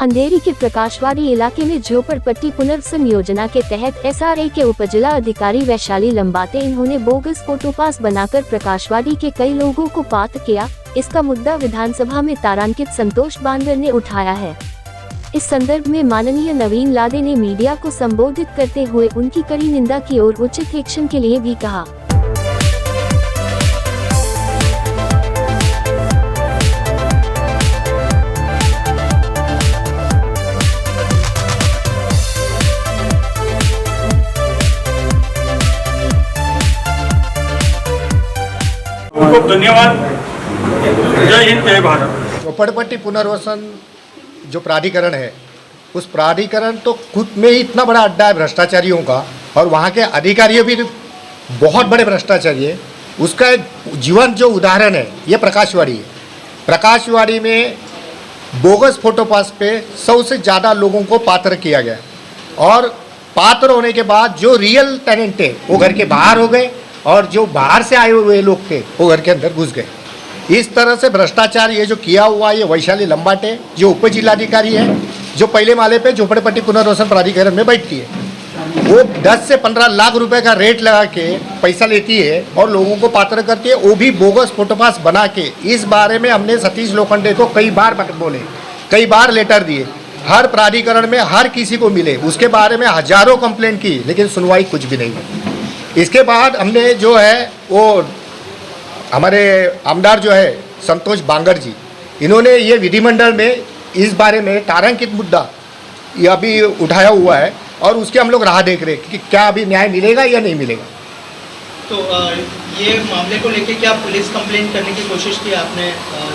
अंधेरी के प्रकाशवाड़ी इलाके में झोपड़पट्टी पुनर्वसन योजना के तहत SRA के उपजिला अधिकारी वैशाली लंबाते इन्होंने बोगस फोटो पास बनाकर प्रकाशवाड़ी के कई लोगों को पात्र किया। इसका मुद्दा विधानसभा में तारांकित संतोष बांगर ने उठाया है। इस संदर्भ में माननीय नवीन लादे ने मीडिया को संबोधित करते हुए उनकी कड़ी निंदा की और उचित एक्शन के लिए भी कहा। खूब धन्यवाद। जय हिंद, जय भारत। झोपड़पट्टी पुनर्वसन जो प्राधिकरण है, उस प्राधिकरण तो खुद में ही इतना बड़ा अड्डा है भ्रष्टाचारियों का, और वहाँ के अधिकारी भी बहुत बड़े भ्रष्टाचारी है। उसका एक जीवंत जो उदाहरण है ये प्रकाशवाड़ी है। प्रकाशवाड़ी में बोगस फोटो पास पे 100 से ज़्यादा लोगों को पात्र किया गया, और पात्र होने के बाद जो रियल टैलेंट थे वो घर के बाहर हो गए, और जो बाहर से आए हुए लोग थे वो घर के अंदर घुस गए। इस तरह से भ्रष्टाचार ये जो किया हुआ है, ये वैशाली लंबाटे जो उप जिलाधिकारी है, जो पहले माले पे झोपड़पट्टी पुनर्वसन प्राधिकरण में बैठती है, वो 10 से 15 लाख रुपए का रेट लगा के पैसा लेती है और लोगों को पात्र करती है, वो भी बोगस फोटोपास बना के। इस बारे में हमने सतीश लोखंडे को कई बार बोले, कई बार लेटर दिए, हर प्राधिकरण में हर किसी को मिले, उसके बारे में हजारों कंप्लेंट की, लेकिन सुनवाई कुछ भी नहीं हुई। इसके बाद हमने जो है वो हमारे आमदार जो है संतोष बांगर जी, इन्होंने ये विधिमंडल में इस बारे में तारांकित मुद्दा ये अभी उठाया हुआ है, और उसके हम लोग राह देख रहे हैं कि क्या अभी न्याय मिलेगा या नहीं मिलेगा। तो ये मामले को लेके क्या पुलिस कंप्लेंट करने की कोशिश की आपने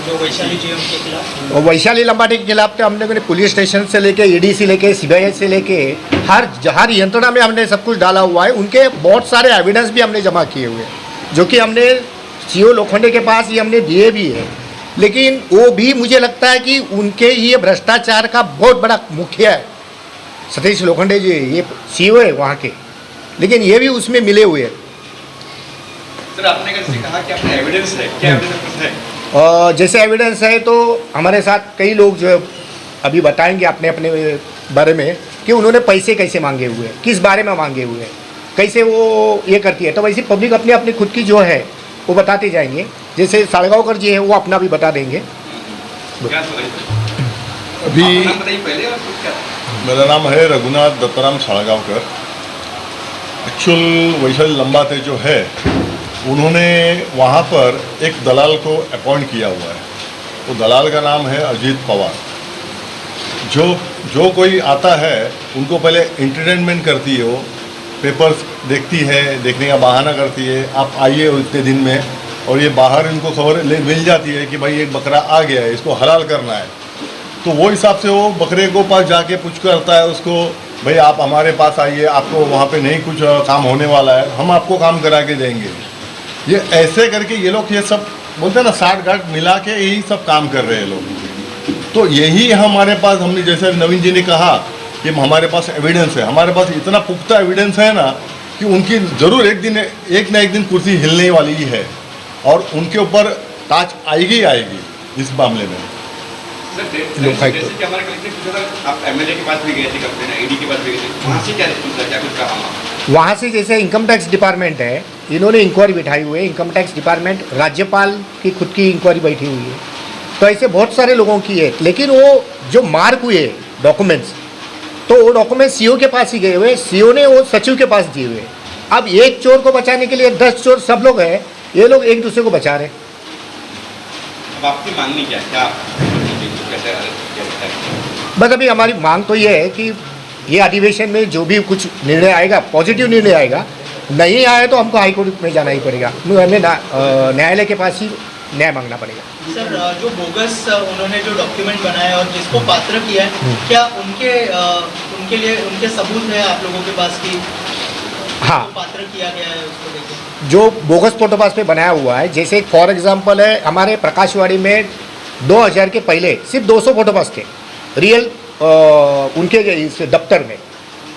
जो वैशाली जीएम के खिलाफ? और वैशाली लंबाटे के खिलाफ तो हमने पुलिस स्टेशन से लेके ईडी से लेके CBI से लेके हर यंत्रणा में हमने सब कुछ डाला हुआ है। उनके बहुत सारे एविडेंस भी हमने जमा किए हुए हैं, जो कि हमने CO लोखंडे के पास ये हमने दिए भी है। लेकिन वो भी मुझे लगता है कि उनके ये भ्रष्टाचार का बहुत बड़ा मुखिया है सतीश लोखंडे जी, ये CO है वहाँ के, लेकिन ये भी उसमें मिले हुए हैं। सर, आपने कैसे कहा कि अपना एविडेंस है, क्या एविडेंस है? जैसे एविडेंस है तो हमारे साथ कई लोग जो अभी बताएंगे अपने अपने बारे में कि उन्होंने पैसे कैसे मांगे हुए हैं, किस बारे में मांगे हुए हैं, कैसे वो ये करती है। तो वैसे पब्लिक अपनी अपनी खुद की जो है वो बताते जाएंगे। जैसे सालगांवकर जी है वो अपना भी बता देंगे। अभी मेरा नाम है रघुनाथ दत्ताराम सालगांवकर। एक्चुअल वैशाली लंबाते जो है उन्होंने वहाँ पर एक दलाल को अपॉइंट किया हुआ है। वो दलाल का नाम है अजीत पवार। जो कोई आता है उनको पहले एंटरटेनमेंट करती है, वो पेपर्स देखती है, देखने का बहाना करती है, आप आइए इतने दिन में, और ये बाहर इनको खबर मिल जाती है कि भाई एक बकरा आ गया है, इसको हलाल करना है। तो वो हिसाब से वो बकरे को पास जाके पूछ करता है उसको, भाई आप हमारे पास आइए, आपको वहाँ पे नहीं कुछ काम होने वाला है, हम आपको काम करा के देंगे। ये ऐसे करके ये लोग ये सब बोलते हैं ना, 60 गांठ मिला के यही सब काम कर रहे हैं लोग। तो यही हमारे पास, हमने जैसे नवीन जी ने कहा कि हमारे पास एविडेंस है, हमारे पास इतना पुख्ता एविडेंस है ना कि उनकी ज़रूर एक ना एक दिन कुर्सी हिलने वाली ही है, और उनके ऊपर ताज आएगी इस मामले में। वहाँ से जैसे इनकम टैक्स डिपार्टमेंट है, इन्होंने इंक्वायरी बिठाई हुई है। इनकम टैक्स डिपार्टमेंट, राज्यपाल की खुद की इंक्वायरी बैठी हुई है। तो ऐसे बहुत सारे लोगों की है, लेकिन वो जो मार्क हुए डॉक्यूमेंट्स, तो वो डॉक्यूमेंट CO के पास ही गए हुए, CO ने वो सचिव के पास दिए हुए। अब एक चोर को बचाने के लिए 10 चोर सब लोग हैं, ये लोग एक दूसरे को बचा रहे। अब आपकी मांगनी क्या है? बस अभी हमारी मांग तो ये है कि ये अधिवेशन में जो भी कुछ निर्णय आएगा, पॉजिटिव निर्णय आएगा, नहीं आया तो हमको हाईकोर्ट में जाना ही पड़ेगा, हमें न्यायालय के पास ही न्याय मांगना पड़ेगा। सर, जो बोगस उन्होंने जो डॉक्यूमेंट बनाया और जिसको पात्र किया है, क्या उनके लिए उनके सबूत है आप लोगों के पास की? हाँ, पात्र किया गया है उसको लेकर जो बोगस फोटोपास पे बनाया हुआ है, जैसे फॉर एग्जांपल है हमारे प्रकाशवाड़ी में 2000 के पहले सिर्फ 200 फोटोपास थे रियल उनके इस दफ्तर में,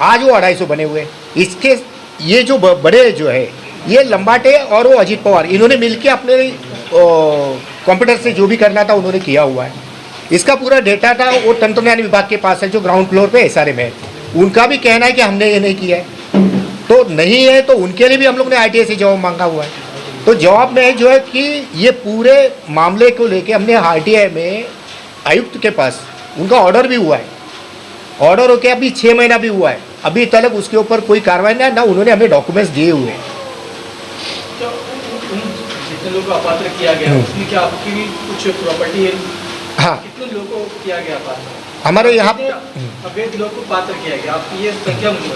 आज वो 250 बने हुए। इसके ये जो बड़े जो है ये लंबाटे और वो अजीत पवार, इन्होंने मिलके अपने कंप्यूटर से जो भी करना था उन्होंने किया हुआ है। इसका पूरा डेटा था वो तंत्रज्ञान विभाग के पास है जो ग्राउंड फ्लोर पे SRM है। उनका भी कहना है कि हमने ये नहीं किया है, तो नहीं है तो उनके लिए भी हम लोग ने ITA से जवाब मांगा हुआ है। तो जवाब में जो है कि ये पूरे मामले को लेके हमने ITA में आयुक्त के पास उनका ऑर्डर भी हुआ है, ऑर्डर होके अभी 6 महीना भी हुआ है, अभी तक उसके ऊपर कोई कार्रवाई नहीं, ना उन्होंने हमें डॉक्यूमेंट्स दिए हुए हैं। तो उन जितने लोगों को अपात्र किया गया उसमें क्या आपकी भी कुछ प्रॉपर्टी है? हाँ, कितने लोगों को किया गया अपात्र? हमारे यहाँ पे अवैध लोगों को पात्र किया गया, आपकी ये संख्या मुझे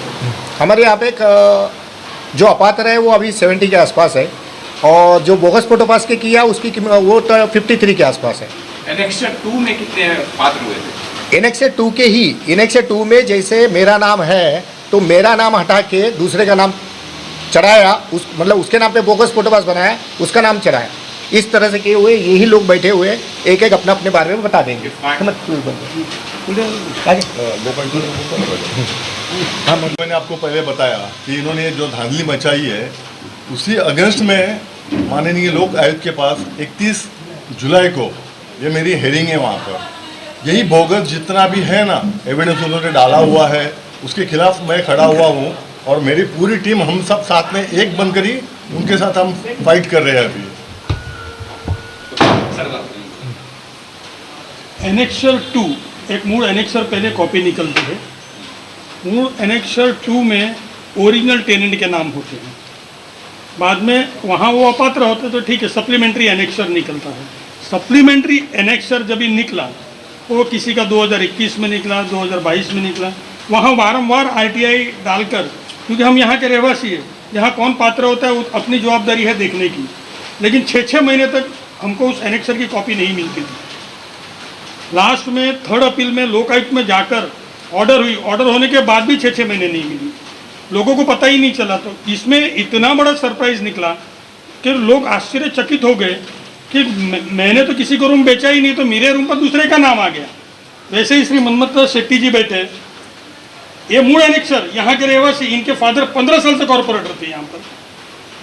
हमारे यहाँ पे जो अपात्र है वो अभी 70 के आसपास है, और जो बोगस फोटो पास के किया उसकी वो 53 के आसपास है। एनेक्सर 2 में कितने पात्र हुए थे? एनेक्सर 2 के ही, एनेक्सर 2 में जैसे मेरा नाम है तो मेरा नाम हटा के दूसरे का नाम चढ़ाया, उस मतलब उसके नाम पे बोगस फोटो पास बनाया, उसका नाम चढ़ाया, इस तरह से किए हुए यही लोग बैठे हुए एक एक अपना अपने बारे में बता देंगे। हाँ, मैंने आपको पहले बताया कि इन्होंने जो धांधली मचाई है उसी अगेंस्ट में माननीय लोक आयुक्त के पास 31 जुलाई को ये मेरी हेयरिंग है, वहाँ पर यही बोगस जितना भी है ना एविडेंस उन्होंने डाला हुआ है उसके खिलाफ मैं खड़ा हुआ हूँ, और मेरी पूरी टीम हम सब साथ में एक बनकर ही उनके साथ हम फाइट कर रहे हैं अभी। एनेक्सर 2 एक मूल एनेक्सर पहले कॉपी निकलती है, मूल एनेक्सर 2 में ओरिजिनल टेनेंट के नाम होते हैं, बाद में वहाँ वो अपात्र होते तो ठीक है, सप्लीमेंट्री एनेक्सर निकलता है। सप्लीमेंट्री एनेक्सर जब भी निकला वो किसी का 2021 में निकला, 2022 में निकला, वहाँ वारंवार ITI डालकर, क्योंकि हम यहाँ के रहवासी हैं, यहाँ कौन पात्र होता है अपनी जवाबदारी है देखने की, लेकिन 6-6 महीने तक हमको उस एनेक्सर की कॉपी नहीं मिलती थी। लास्ट में 3rd अपील में लोकायुक्त में जाकर ऑर्डर हुई, ऑर्डर होने के बाद भी 6-6 महीने नहीं मिली, लोगों को पता ही नहीं चला। तो इसमें इतना बड़ा सरप्राइज निकला कि लोग आश्चर्यचकित हो गए कि मैंने तो किसी को रूम बेचा ही नहीं, तो मेरे रूम पर दूसरे का नाम आ गया। वैसे ही श्री मनमथ शेट्टी जी बैठे, ये मूल एनेक्सर यहाँ के रहवासी, इनके फादर 15 साल से कॉर्पोरेटर थे यहाँ पर,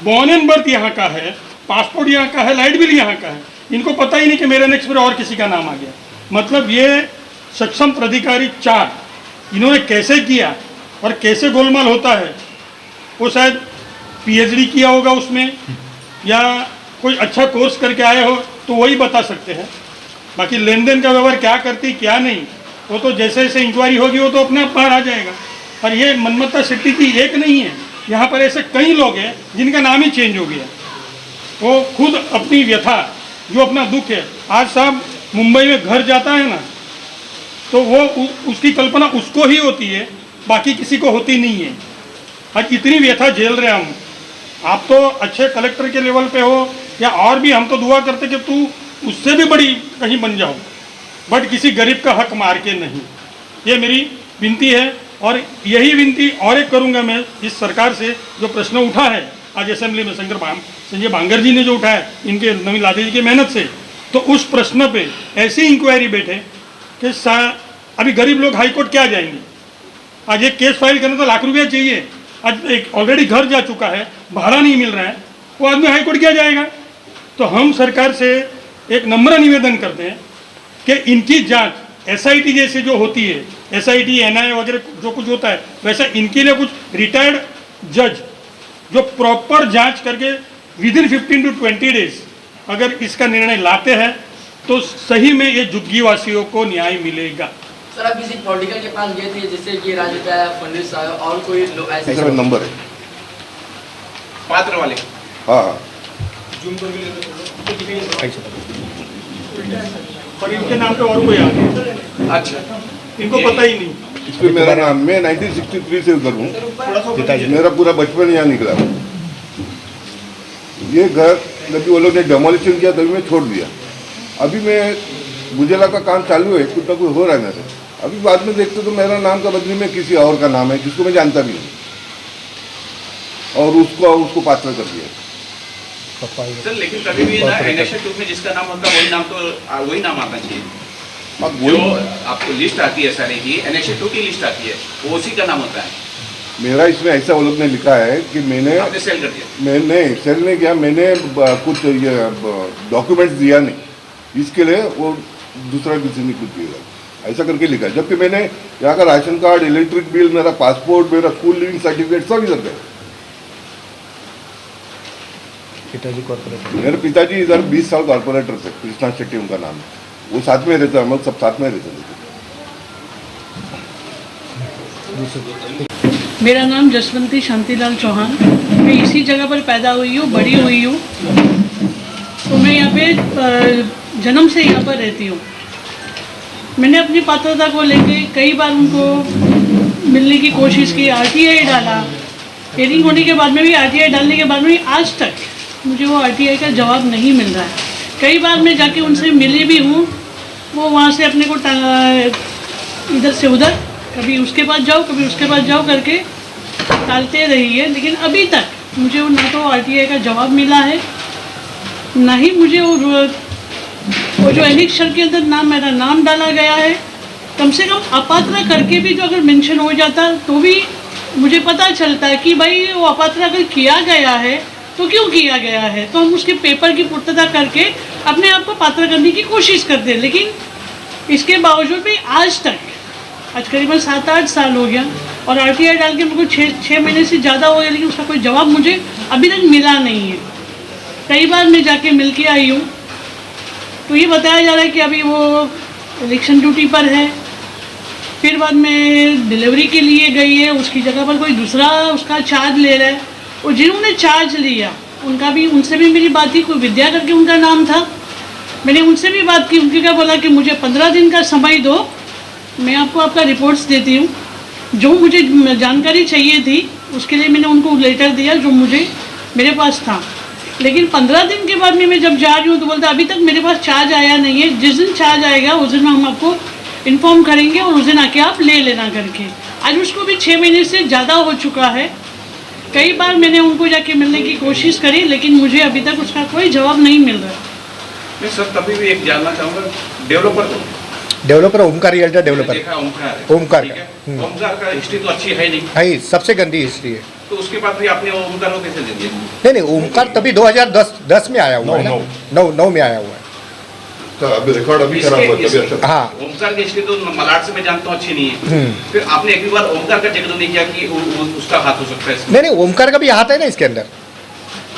बॉर्न एंड बर्थ यहाँ का है, पासपोर्ट यहाँ का है, लाइट बिल यहाँ का है, इनको पता ही नहीं कि मेरे एनेक्स पर और किसी का नाम आ गया। मतलब ये सक्षम प्राधिकारी 4 इन्होंने कैसे किया और कैसे गोलमाल होता है, वो शायद PhD किया होगा उसमें, या कोई अच्छा कोर्स करके आए हो तो वही बता सकते हैं। बाकी लेन देन का व्यवहार क्या करती क्या नहीं, वो तो जैसे जैसे इंक्वायरी होगी वो तो अपने आप बाहर आ जाएगा। और ये मनमथा शेट्टी जी एक नहीं है, यहाँ पर ऐसे कई लोग हैं जिनका नाम ही चेंज हो गया। वो खुद अपनी व्यथा, जो अपना दुख है, आज साहब मुंबई में घर जाता है ना, तो वो उसकी कल्पना उसको ही होती है, बाकी किसी को होती नहीं है। आज इतनी व्यथा झेल रहे हम, आप तो अच्छे कलेक्टर के लेवल पे हो या और भी, हम तो दुआ करते कि तू उससे भी बड़ी कहीं बन जाओ, बट किसी गरीब का हक मार के नहीं। ये मेरी विनती है, और यही विनती और एक करूँगा मैं इस सरकार से, जो प्रश्न उठा है आज असेंबली में संजय बांगर जी ने जो उठाया इनके नवीन लादे जी की मेहनत से, तो उस प्रश्न पे ऐसी इंक्वायरी बैठे कि अभी गरीब लोग हाईकोर्ट क्या जाएंगे। आज एक केस फाइल करना तो लाख रुपया चाहिए, आज एक ऑलरेडी घर जा चुका है, भाड़ा नहीं मिल रहा है, वो आदमी हाईकोर्ट क्या जाएगा। तो हम सरकार से एक नम्र निवेदन करते हैं कि इनकी जांच SIT जैसे जो होती है, SIT NIA वगैरह जो कुछ होता है, वैसा इनके लिए कुछ रिटायर्ड जज जो प्रॉपर जांच करके विदिन 15 to 20 डेज अगर इसका निर्णय लाते हैं तो सही में ये झुग्गी वासियों को न्याय मिलेगा। सर, आप किसी पॉलिटिकल के पास गए थे, जैसे कि राजद फडणवीस साहब और कोई लोग ऐसे? इसका नंबर है पात्र वाले। हाँ, और इनके नाम पे और कोई आ गया, अच्छा, इनको पता ही नहीं। इस पे मेरा नाम, मैं 1963 से उधर हूँ, मेरा पूरा बचपन यहाँ निकला। ये घर जब वो लोग ने डेमोलिशन किया तभी मैं छोड़ दिया। अभी मैं गुजला का काम चालू है, कुछ ना कुछ हो रहा है मेरे। अभी बाद में देखते तो मेरा नाम का बदली में किसी और का नाम है जिसको मैं जानता भी नहीं, और उसको पात्र कर दिया। सर लेकिन कभी भी ना एनेक्सर 2 में जिसका नाम होता है वही नाम आना चाहिए। जो आपको लिस्ट आती है सारी की, एनेक्सर 2 की लिस्ट आती है, वो उसी का नाम होता है। मेरा इसमें ऐसा वो लोग ने लिखा है कि आपने सेल कर दिया। मैंने सेल नहीं किया, मैंने कुछ ये डॉक्यूमेंट्स दिया नहीं, इसके लिए वो दूसरा किसी ने कुछ दिया, ऐसा करके लिखा है। जबकि मैंने यहाँ का राशन कार्ड, इलेक्ट्रिक बिल, मेरा पासपोर्ट, मेरा स्कूल लिविंग सर्टिफिकेट सब इधर गए। पिताजी कॉर्पोरेटर, मेरे पिताजी इधर 20 साल कॉर्पोरेटर थे, कृष्णा शेट्टी उनका नाम है, वो साथ में रहते, हम लोग सब साथ में रहते थे। मेरा नाम जसवंती शांतिलाल चौहान, मैं इसी जगह पर पैदा हुई हूँ, बड़ी हुई हूँ, तो मैं यहाँ पे जन्म से यहाँ पर रहती हूँ। मैंने अपनी पात्रता को लेके कई बार उनको मिलने की कोशिश की, आरटीआई डाला, हियरिंग होने के बाद में भी, आरटीआई डालने के बाद में भी आज तक मुझे वो आरटीआई का जवाब नहीं मिल रहा है। कई बार मैं जाके उनसे मिली भी हूँ, वो वहाँ से अपने को इधर से उधर, कभी उसके पास जाओ कभी उसके पास जाओ करके टालते रही है, लेकिन अभी तक मुझे ना तो आरटीआई का जवाब मिला है, ना ही मुझे वो जो एनेक्सर के अंदर मेरा नाम डाला गया है। कम से कम अपात्र करके भी जो अगर मेंशन हो जाता तो भी मुझे पता चलता है कि भाई वो अपात्र अगर किया गया है तो क्यों किया गया है, तो हम उसके पेपर की पूर्तता करके अपने आप को पात्र करने की कोशिश करते हैं। लेकिन इसके बावजूद भी आज करीबन 7-8 साल हो गया और आरटीआई डाल के मुझको 6 महीने से ज़्यादा हो गया, लेकिन उसका कोई जवाब मुझे अभी तक मिला नहीं है। कई बार मैं जाके मिल के आई हूँ तो ये बताया जा रहा है कि अभी वो इलेक्शन ड्यूटी पर है, फिर बाद में डिलीवरी के लिए गई है, उसकी जगह पर कोई दूसरा उसका चार्ज ले रहा है। और जिन्होंने चार्ज लिया उनसे भी मेरी बात थी, कोई विद्या करके उनका नाम था, मैंने उनसे भी बात की। उनके क्या बोला कि मुझे 15 दिन का समय दो, मैं आपको आपका रिपोर्ट्स देती हूँ। जो मुझे जानकारी चाहिए थी उसके लिए मैंने उनको लेटर दिया जो मुझे मेरे पास था, लेकिन 15 दिन के बाद में मैं जब जा रही हूँ तो बोलता अभी तक मेरे पास चार्ज आया नहीं है, जिस दिन चार्ज आएगा उस दिन हम आपको इन्फॉर्म करेंगे और उस दिन आके आप ले लेना करके। आज उसको भी 6 महीने से ज़्यादा हो चुका है। कई बार मैंने उनको जाके मिलने की कोशिश करी, लेकिन मुझे अभी तक उसका कोई जवाब नहीं मिल रहा। मैं सर तभी भी एक जानना चाहूँगा, डेवलपर ओमकार रियल्टर डेवलपर, देखा ओमकार ठीक है। ओमकार का हिस्ट्री तो अच्छी है नहीं, है सबसे गंदी हिस्ट्री है। तो उसके बाद भी आपने ओमकार को कैसे दे दिया? नहीं ओमकार तभी 2010 में आया हुआ है ना, 9 में आया हुआ है। तो अभी रिकॉर्ड अभी खराब हुआ तभी अच्छा। हाँ, ओमकार की हिस्ट्री तो मलाड से मैं जानता हूँ अच्छी नहीं है, फिर आपने एक भी बार ओमकार का जिक्र नहीं किया कि उसका हाथ हो सकता है इसमें? नहीं ओमकार का भी हाथ है ना इसके अंदर,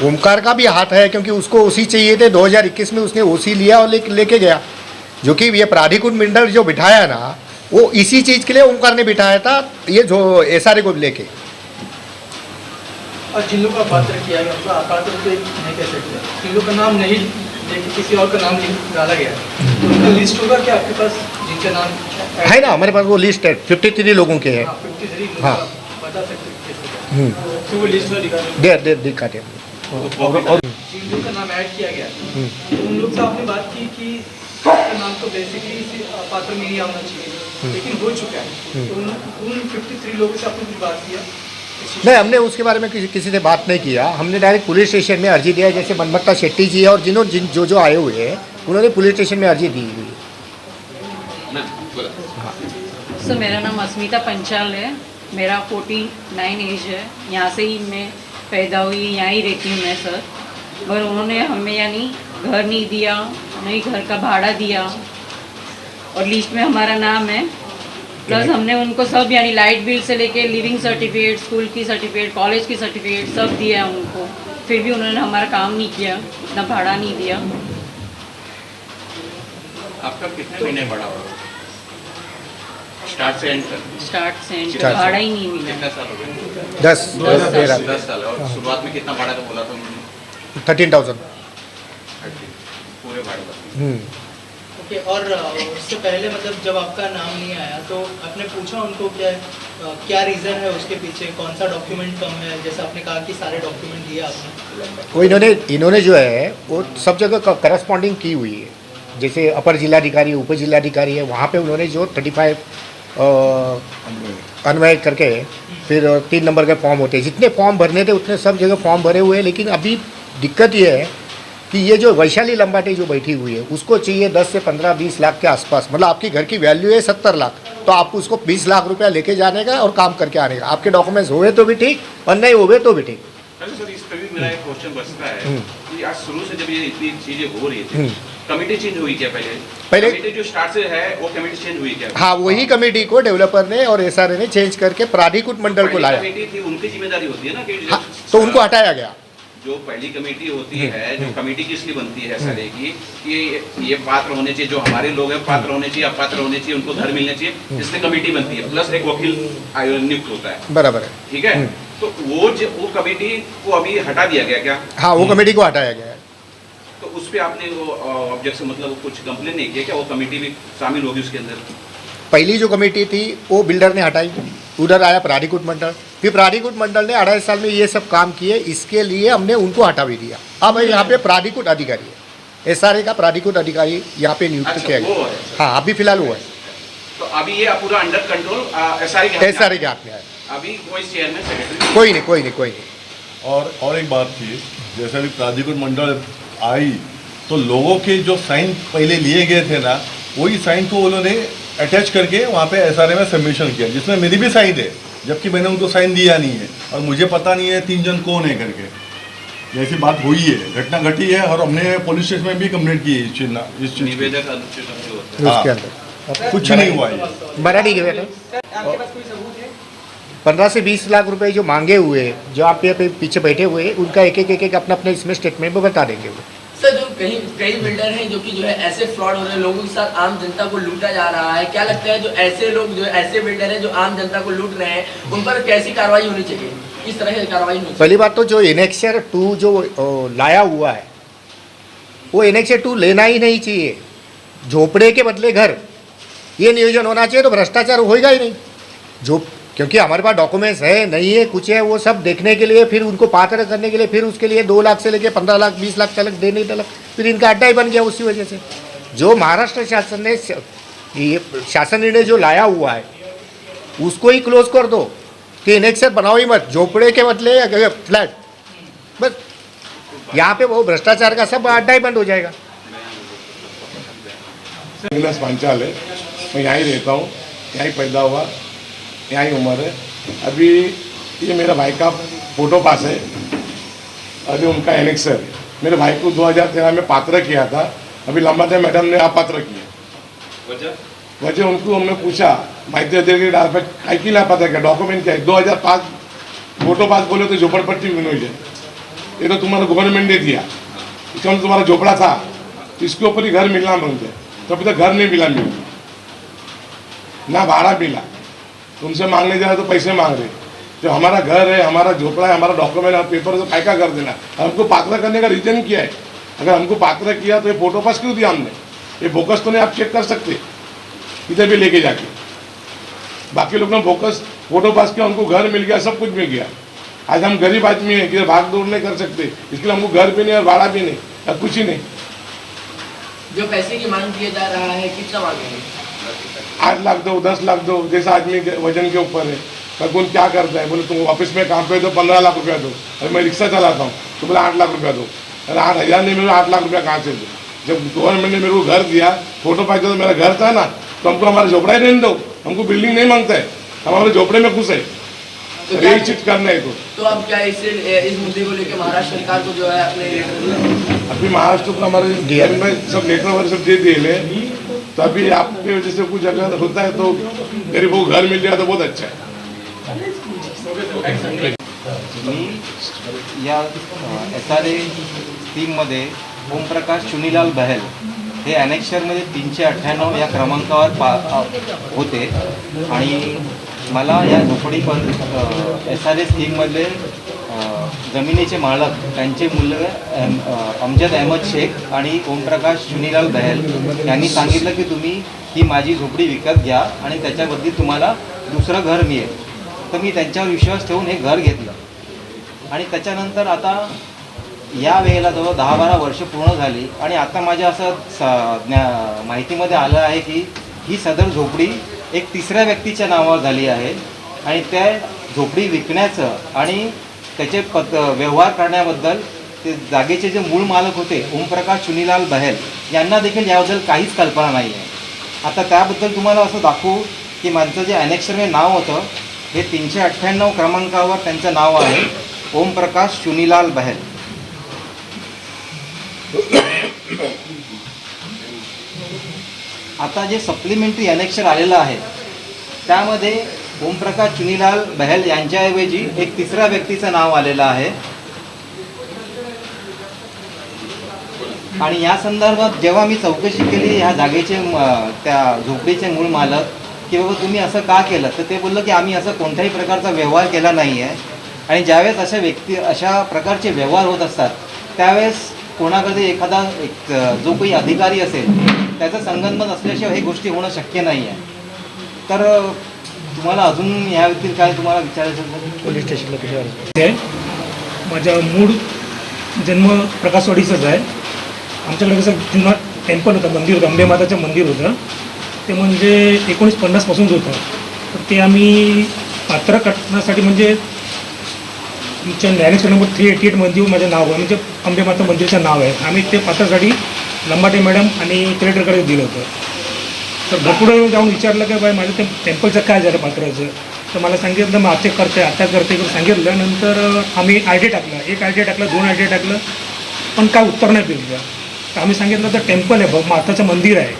ओमकार का भी हाथ है, क्योंकि उसको ओसी चाहिए थे। 2021 में उसने ओसी लिया और लेके गया, जो कि ये प्राधिकृत मंडल जो बिठाया ना, वो इसी चीज़ के लिए ओमकार ने बिठाया था, ये जो एसआरए को लेके। और जिन लोगों का पात्र किया गया उसका अपात्र तो नहीं कह सकते, जिन लोगों का नाम नहीं लेकिन किसी और का नाम डाला गया, तो उनका लिस्ट होगा क्या आपके पास जिनका नाम है ना? हमारे पास वो लिस्ट है, 53 लोगों के है। 53 हाँ, बता सकते तो वो लिस्ट में दिखाते हैं। और जिन लोगों का नाम ऐड किया गया तो उन लोग से आपने बात की कि उसका नाम तो बेसिकली पात्र में नहीं आना चाहिए, लेकिन हो चुका है, तो उन 53 लोगों से आपने कुछ बात किया? नहीं, हमने उसके बारे में किसी से बात नहीं किया। हमने डायरेक्ट पुलिस स्टेशन में अर्जी दिया है, जैसे मनमत्ता शेट्टी जी है और जो आए हुए हैं उन्होंने पुलिस स्टेशन में अर्जी दी हुई है। सर मेरा नाम अस्मिता पंचाल है, मेरा 49 एज है, यहाँ से ही मैं पैदा हुई, यहाँ ही रहती हूँ मैं सर। और उन्होंने हमें यानी घर नहीं दिया, नहीं घर का भाड़ा दिया, और लिस्ट में हमारा नाम है, प्लस हमने उनको सब यानी लाइट बिल से लेके लिविंग सर्टिफिकेट, स्कूल की सर्टिफिकेट, कॉलेज की सर्टिफिकेट सब दिया है उनको, फिर भी उन्होंने हमारा काम नहीं किया, इतना भाड़ा नहीं दिया। आपका कितने महीने बड़ा हुआ स्टार्ट से एंड तक? स्टार्ट से एंड तक भाड़ा ही नहीं मिला। कितना साल हो गए? 10 साल। और शुरुआत में कितना भाड़ा का बोला था उन्होंने? 13,000 पूरे भाड़े का। ओके, और उससे पहले मतलब जब आपका नाम नहीं आया तो आपने पूछा उनको क्या रीज़न है उसके पीछे, कौन सा डॉक्यूमेंट कम है? जैसे आपने कहा कि सारे डॉक्यूमेंट दिए आपने, वो इन्होंने जो है वो सब जगह करस्पॉन्डिंग की हुई है। जैसे अपर जिलाधिकारी, उप जिलाधिकारी है, वहाँ पे उन्होंने जो 35 अन्वय करके फिर 3 नंबर के फॉर्म होते हैं, जितने फॉर्म भरने थे उतने सब जगह फॉर्म भरे हुए हैं। लेकिन अभी दिक्कत ये है कि ये जो वैशाली लंबाटे जो बैठी हुई है उसको चाहिए 10 से 15-20 लाख के आसपास, मतलब आपकी घर की वैल्यू है 70 लाख, तो आपको उसको 20 लाख रुपया लेके जाने का और काम करके आने का। आपके डॉक्यूमेंट्स हुए तो भी ठीक और नहीं हुए तो भी ठीक। अच्छा सर, इस पे भी मेरा एक क्वेश्चन बचता है कि आज शुरू से जब ये इतनी चीजें हो रही थी, कमेटी चेंज हुई क्या पहले कमेटी जो स्टार्ट से है वो कमेटी चेंज हुई क्या? हाँ, वही कमेटी को डेवलपर ने और एसआरए ने चेंज करके प्राधिकृत मंडल को लाया। कमेटी थी उनकी जिम्मेदारी होती है ना कि हाँ, तो उनको हटाया गया। जो पहली कमेटी होती है, जो कमेटी किस लिए बनती है सर की कि ये पात्र होने चाहिए, जो हमारे लोग हैं पात्र होने चाहिए, अपात्र होने चाहिए, उनको घर मिलने चाहिए, इसलिए कमेटी बनती है, प्लस एक वकील नियुक्त होता है। बराबर है, ठीक है। तो वो कमेटी को अभी हटा दिया गया क्या? हाँ, वो कमेटी को हटाया गया है। तो उस पर आपने वो ऑब्जेक्शन मतलब कुछ कंप्लेन नहीं किया क्या? वो कमेटी भी शामिल होगी उसके अंदर? पहली जो कमेटी थी वो बिल्डर ने हटाई, उधर आया प्राधिकृत मंडल, फिर प्राधिकृत मंडल ने 2.5 साल में ये सब काम किए, इसके लिए हमने उनको हटा भी दिया। अब यहाँ पे प्राधिकृत अधिकारी है, एसआरए का प्राधिकृत अधिकारी यहाँ पे नियुक्त किया गया। हाँ, अभी फिलहाल वो है। तो अभी ये पूरा अंडर कंट्रोल एसआरए के हाथ में है। अभी कोई चेयरमैन सेक्रेटरी कोई नहीं। और एक बात थी, जैसे अभी प्राधिकृत मंडल आई तो लोगों के जो साइन पहले लिए गए थे ना, वही साइन को उन्होंने अटैच करके वहाँ पे एसआरए में सबमिशन किया, जिसमें मेरी भी साइन है, जबकि मैंने उनको साइन दिया नहीं है और मुझे पता नहीं है 3 जन कौन है करके। जैसी बात हुई है, घटना घटी है और हमने पुलिस स्टेशन में भी कंप्लेंट की है इस चीज निवेदक उसके अंदर कुछ नहीं हुआ है। मराठी के बेटे 15 से 20 लाख रुपए जो मांगे हुए, जो आप पे पीछे बैठे हुए, उनका एक अपना अपने इसमें स्टेटमेंट में बता देंगे वो। सर, जो कई बिल्डर हैं जो कि जो है ऐसे फ्रॉड हो रहे हैं, लोगों के साथ आम जनता को लूटा जा रहा है, क्या लगता है जो ऐसे लोग जो ऐसे बिल्डर हैं जो आम जनता को लूट रहे हैं, उन पर कैसी कार्रवाई होनी चाहिए, किस तरह की कार्रवाई होनी चाहिए? पहली बात तो जो एनेक्सर 2 जो लाया हुआ है, वो एनेक्सर 2 लेना ही नहीं चाहिए। झोपड़े के बदले घर, ये नियोजन होना चाहिए, तो भ्रष्टाचार होएगा ही नहीं। जो क्योंकि हमारे पास डॉक्यूमेंट्स है नहीं है कुछ है, वो सब देखने के लिए, फिर उनको पात्र करने के लिए, फिर उसके लिए 2 लाख से लेके 15 लाख 20 लाख तक देने तक, फिर इनका अड्डा ही बन गया उसी वजह से। जो महाराष्ट्र शासन ने ये शासन निर्णय जो लाया हुआ है उसको ही क्लोज कर दो कि एनेक्सर बनाओ ही मत, झोपड़े के बदले फ्लैट, बस यहाँ पे वो भ्रष्टाचार का सब अड्डा ही बंद हो जाएगा। पंचाल है, मैं यहाँ ही रहता हूँ, यहाँ ही पैदा हुआ, यहाँ ही उम्र है। अभी ये मेरा भाई का फोटो पास है, अभी उनका एनेक्सर मेरे भाई को 2013 में पात्र किया था, अभी लंबा टाइम मैडम ने अपात्र किया। वजह उनको हमने पूछा माहिती दे के डाल पर काय की लापात्र क्या डॉक्यूमेंट क्या है, 2005 फोटो पास बोले तो झोपड़पट्टी बनवाई, ये तो तुम्हारा गवर्नमेंट ने दिया, इसमें तुम्हारा झोपड़ा था, इसके ऊपर ही घर मिलना मांगते, तो अभी तक घर नहीं मिला, ना भाड़ा मिला, तुमसे मांगने जा रहे तो पैसे मांग रहे। जो हमारा घर है, हमारा झोपड़ा है, हमारा डॉक्यूमेंट है, पेपर से फायका कर देना। हमको पात्र करने का रीजन क्या है? अगर हमको पात्र किया तो ये फोटो पास क्यों दिया हमने? ये बोकस तो नहीं, आप चेक कर सकते इधर भी लेके जाके। बाकी लोग ने बोकस फोटो पास किया, उनको घर मिल गया, सब कुछ मिल गया। आज हम गरीब आदमी हैं, किधर भाग दौड़ नहीं कर सकते, इसके लिए हमको घर भी नहीं और भाड़ा भी नहीं और कुछ ही नहीं। जो पैसे की मांग किया जा रहा है, कितना मांगेंगे? 8 लाख दो, 10 लाख दो, जैसा आदमी के वजन के ऊपर है। कौन क्या करता है, बोले तुम ऑफिस में काम पे दो 15 लाख रुपया दो, अरे मैं रिक्शा चलाता हूँ तो बोले 8 लाख रुपया दो, अरे 8,000 नहीं, मेरे 8 लाख रुपया कहाँ से दो? जब गवर्नमेंट ने मेरे को घर दिया, फोटो पास तो मेरा घर था ना, तो हमको हमारा झोपड़ा ही रहने दो, हमको बिल्डिंग नहीं मांगता है, हम हमारे झोपड़े में खुश है, तो यही चीज करना है। तो अब क्या इस मुद्दे को लेकर महाराष्ट्र सरकार को जो है अपने अभी महाराष्ट्र को हमारे में सब लेटर वगैरह सब दे दिए, तो अभी आपके वजह से कुछ अगर होता है तो गरीबों को घर मिल जाए तो बहुत अच्छा है। या SRA टीममध्ये ओमप्रकाश चुनीलाल बहल हे ॲनेक्शरमध्ये 398 या क्रमांकावर होते आणि मला या झोपडी SRA स्कीममधले जमिनीचे मालक त्यांचे मुलगा अमजद अहमद शेख आणि ओमप्रकाश चुनीलाल बहल यांनी सांगितलं की तुम्ही ही माझी झोपडी विकत घ्या आणि त्याच्याबद्दल तुम्हाला दुसरं घर मिळेल। तर मी त्यांच्यावर विश्वास ठेवून हे घर घेतलं आणि त्याच्यानंतर आता या वेळेला जवळ 10-12 वर्ष पूर्ण झाली आणि आता माझ्या असं माहितीमध्ये आलं आहे की ही सदर झोपडी एक तिसऱ्या व्यक्तीच्या नावावर झाली आहे आणि त्या झोपडी विकण्याचं आणि त्याचे व्यवहार करण्याबद्दल ते जागेचे जे मूळ मालक होते ओमप्रकाश चुनीलाल बहल यांना देखील याबद्दल काहीच कल्पना नाही आहे। आता त्याबद्दल तुम्हाला असं दाखवू की माझं जे ॲनेक्शरमध्ये नाव होतं हे 398 क्रमांकावर त्यांचं नाव आहे ओम प्रकाश चुनीलाल बहल. आता जे सप्लिमेंटरी ॲनेक्शर आलेलं आहे त्यामध्ये ओमप्रकाश चुनीलाल बहल यांच्याऐवजी एक तिसऱ्या व्यक्तीचं नाव आलेलं आहे. आणि या संदर्भात जेव्हा मी चौकशी केली ह्या जागेचे त्या झोपडीचे मूळ मालक की बाबा तुम्ही असं का केलं, तर ते बोललं की आम्ही असं कोणत्याही प्रकारचा व्यवहार केला नाही आहे. आणि ज्यावेळेस अशा प्रकारचे व्यवहार होत असतात त्यावेळेस कोणाकडे एखादा जो काही अधिकारी असेल त्याचं संगनमत असल्याशिवाय हे गोष्टी होणं शक्य नाही आहे. तर तुम्हाला अजून यावरील काय तुम्हाला विचारायचं पोलीस स्टेशनला किती आहे. माझा मूळ जन्म प्रकाशवाडीचाच आहे. आमच्याकडे कसं जुना टेम्पल होतं, मंदिर होतं, अंबे माताचं मंदिर होतं. ते म्हणजे 1950 पासूनच होतं. तर ते आम्ही पात्र करण्यासाठी म्हणजे तुमच्या ॲनेक्सर नंबर 388 मध्ये माझं नाव आहे, म्हणजे अंबे माता मंदिरचं नाव आहे. आम्ही ते पात्रासाठी लंबाटे मॅडम आणि कलेक्टरकडे दिलं होतं. तर भरपूर जाऊन विचारलं की बाई माझं ते टेम्पलचं काय झालं पात्राचं. तर मला सांगितलं मग आता करते सांगितलं. नंतर आम्ही आयडी टाकला, 1 आयडी टाकलं, 2 आयडी टाकलं, पण काय उत्तर नाही दिलं. तर आम्ही सांगितलं तर टेम्पल आहे माताचं मंदिर आहे,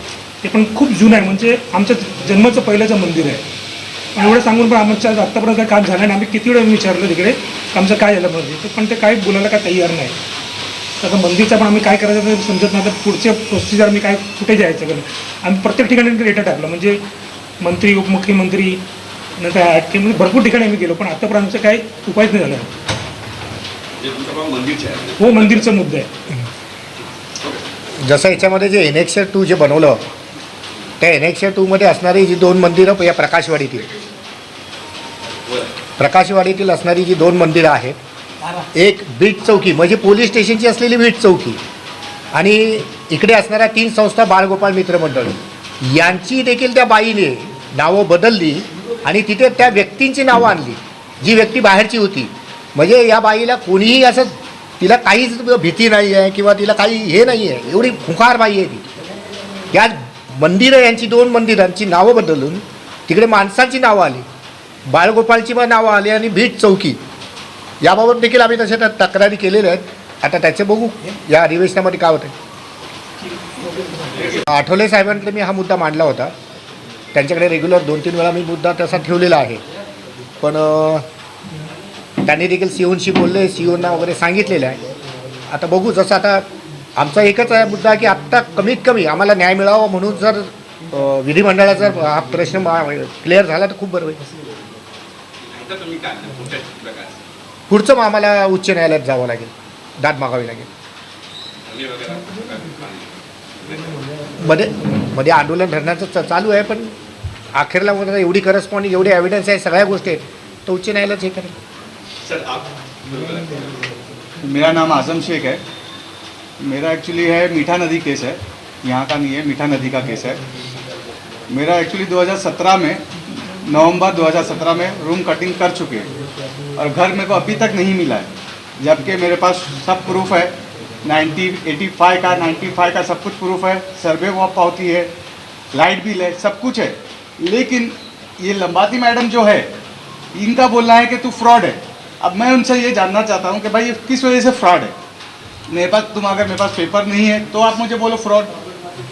ते पण खूप जुनं आहे, म्हणजे आमचं जन्माचं पहिल्याचं मंदिर आहे. पण एवढं सांगून पण आमच्या आत्तापर्यंत काही काम झालं नाही. आम्ही किती वेळा विचारलं तिकडे आमचं काय झालं मंदिर, पण ते काही बोलायला काय तयार नाही. तर आता मंदिरचं पण आम्ही काय करायचं ते समजत नाही. तर पुढचे प्रोसिजर आम्ही काय कुठे जायचं का आम्ही प्रत्येक ठिकाणी लेटर टाकलं, म्हणजे मंत्री उपमुख्यमंत्री नंतर म्हणजे भरपूर ठिकाणी आम्ही गेलो, पण आतापर्यंत आमचं काही उपायच नाही झाला. हो, मंदिरचा मुद्दा आहे. जसं याच्यामध्ये जे एनेक्सर 2 जे बनवलं त्या एनेक्सर 2 मध्ये असणारी जी 2 मंदिरं या प्रकाशवाडीतील असणारी जी 2 मंदिरं आहेत, एक बीट चौकी म्हणजे पोलीस स्टेशनची असलेली बीट चौकी आणि इकडे असणाऱ्या 3 संस्था बाळगोपाळ मित्र मंडळ यांची देखील त्या बाईने नावं बदलली आणि तिथे त्या व्यक्तींची नावं आणली जी व्यक्ती बाहेरची होती. म्हणजे या बाईला कोणीही असं तिला काहीच भीती नाही आहे किंवा तिला काही हे नाही आहे, एवढी खुंखार बाई आहे ती. या मंदिरं यांची 2 मंदिरांची नावं बदलून तिकडे माणसांची नावं आली, बाळगोपाळची पण नावं आली आणि भीट चौकी याबाबत देखील आम्ही तशा तक्रारी केलेल्या आहेत. आता त्याचे बघू या अधिवेशनामध्ये काय होतं. आठवले साहेबांकडे मी हा मुद्दा मांडला होता, त्यांच्याकडे रेग्युलर 2-3 वेळा मी मुद्दा तसा ठेवलेला आहे. पण त्यांनी देखील सीओनशी बोलले, सीओना वगैरे सांगितलेलं आहे. आता बघू, जसं आता आमचा एकच आहे मुद्दा की आत्ता कमीत कमी आम्हाला न्याय मिळावा म्हणून जर विधिमंडळाचा हा प्रश्न क्लिअर झाला तर खूप बरं होईल. पुढचं मग आम्हाला उच्च न्यायालयात जावं लागेल, दाद मागावी लागेल. मध्ये आंदोलन धरण्याचं चालू आहे, पण अखेरला मला एवढी करस्पॉन्डिंग एवढी एव्हिडन्स आहे, सगळ्या गोष्टी आहेत, तर उच्च न्यायालयात हे करेल. मेरा नाम आजम शेख है. मेरा एक्चुअली है मीठा नदी केस है, यहाँ का नहीं है, मीठा नदी का केस है. मेरा एक्चुअली 2017 में नवंबर 2017 में रूम कटिंग कर चुके हैं और घर मेरे को अभी तक नहीं मिला है, जबकि मेरे पास सब प्रूफ है. 95 का सब कुछ प्रूफ है, सर्वे वो पावती है, लाइट बिल है, सब कुछ है. लेकिन ये लंबाती मैडम जो है इनका बोलना है कि तू फ्रॉड है. अब मैं उनसे ये जानना चाहता हूँ कि भाई ये किस वजह से फ्रॉड है. मेरे पास अगर मेरे पास पेपर नहीं है तो आप मुझे बोलो फ्रॉड.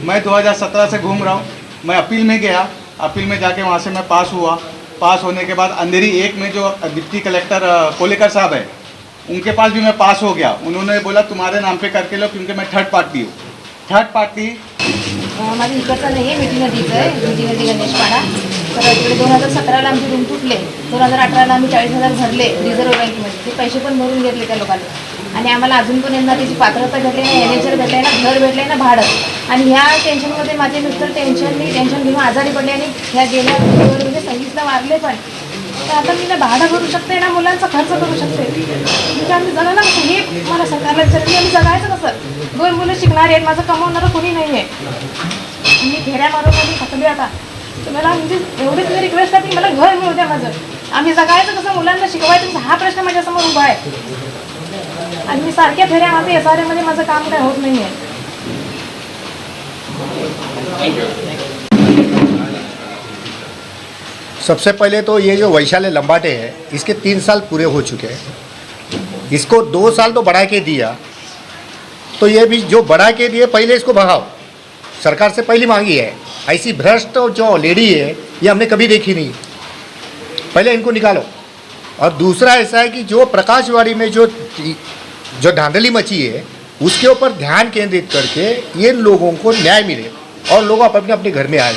मैं 2017 से घूम रहा हूँ. मैं अपील में गया, अपील में जाके वहाँ से मैं पास हुआ. पास होने के बाद अंधेरी 1 में जो डिप्टी कलेक्टर कोलेकर साहब है उनके पास भी मैं पास हो गया. उन्होंने बोला तुम्हारे नाम पे करके लो, क्योंकि मैं थर्ड पार्टी हूँ. थर्ड पार्टी माझं इकडचं नाही आहे, मिठी नदीचं आहे, मिठी नदी गणेशपाडा. तर इकडे 2017ला आमचे रूम तुटले, 2018ला आम्ही 40,000 भरले रिझर्व्ह बँकेमध्ये. ते पैसे पण भरून घेतले त्या लोकांनी आणि आम्हाला अजून पण यांना त्याची पात्रता भेटली नाही, एनएचआर भेटले ना, घर भेटले ना, भाडं. आणि ह्या टेन्शनमध्ये माझे मिस्टर टेन्शन घेऊन आजारी पडले आणि ह्या गेल्या म्हणजे 26ला वारले पण. तर आता मी ना भाडं भरू शकते ना, मुलांचा खर्च करू शकते, म्हणजे आम्ही जगलं ना कसं, हे मला सरकारला विचारलं आम्ही जगायचं कसं. 2 मुलं शिकणारे आहेत, माझं कमवणारं कोणी नाही आहे. मी फेऱ्या मारून थकले आता. तर मला म्हणजे एवढीच मी रिक्वेस्ट आहे की मला घर मिळू द्या माझं. आम्ही जगायचं कसं, मुलांना शिकवायचं कसं, हा प्रश्न माझ्यासमोर उभा आहे. आणि मी सारख्या फेऱ्या मारते, SRA मध्ये माझं काम काय होत नाही आहे. सबसे पहले तो ये जो वैशाली लंबाटे है इसके 3 साल पूरे हो चुके हैं इसको 2 साल तो बढ़ा के दिया, तो ये भी जो बढ़ा के दिए पहले इसको भगाओ, सरकार से पहली मांगी है। ऐसी भ्रष्ट जो लेडी है ये हमने कभी देखी नहीं, पहले इनको निकालो। और दूसरा ऐसा है कि जो प्रकाशवाड़ी में जो धांधली मची है उसके ऊपर ध्यान केंद्रित करके ये लोगों को न्याय मिले और लोग अपने अपने घर में आए।